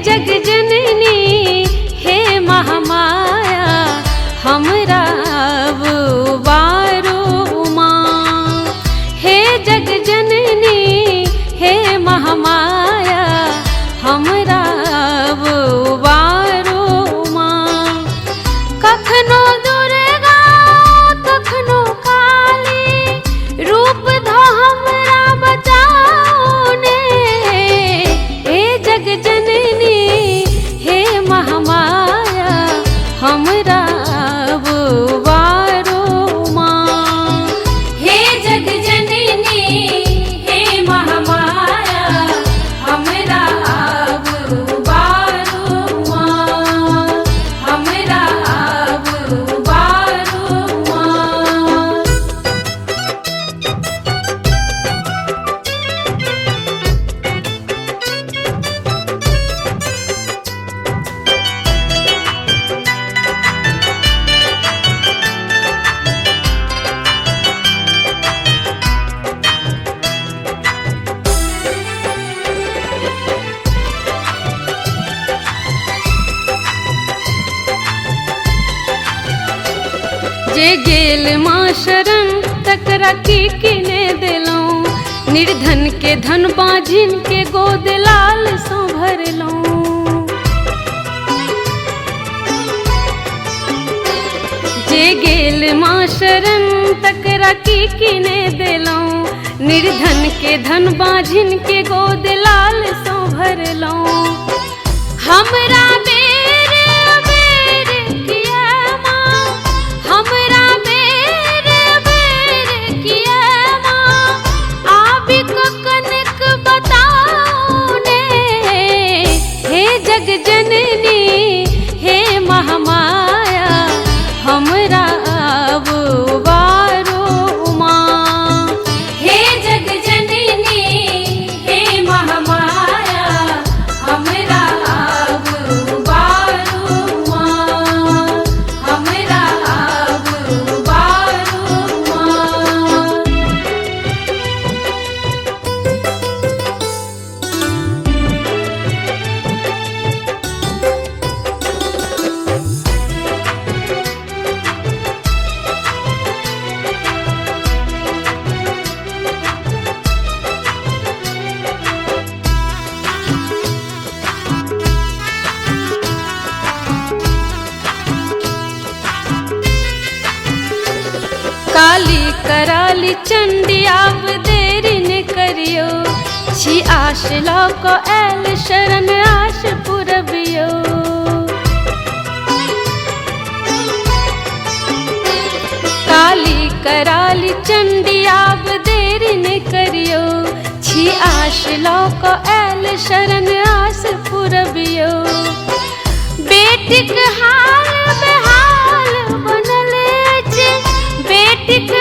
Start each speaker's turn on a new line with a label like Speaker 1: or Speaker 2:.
Speaker 1: जग जननी हे महामाया हमरा वारो माँ। हे जग जननी हे महामाया हमरा वारो माँ। कखनो दुर्गा कखनो काली रूप धो हमरा बचाओ ने। हे जग जननी हे महामाया हमरा वारो माँ। हे जग जननी हे महामाया हमरा वारो माँ। हमरा वारो माँ। जे गेल माँ शरण तकरा की किने दिलौं। निर्धन के धन बाझिन के गोद लाल सो भरलौं। जे गेल माँ शरण तकरा की किने दिलौं। निर्धन के धन बाझिन के गोद लाल सो भरलौं। हमरा बेर बेर किया माँ हमरा बेर बेर किया माँ। आबि कनिक बताओ ने। हे जग जननी हे महामाया हमरा वारो माँ। हे जग जननी हे महामाया हमरा वारो माँ। हमरा वारो माँ। काली कराली चंडी आब देरी न करियो। छी आश लौक आयल शरण आश पुरबियो। काली कराली चंडी आब देरी न करियो। छी आश लौक आयल शरण आश पुरबियो। बेटिक हाल बेहाल बनल अछि बेटिक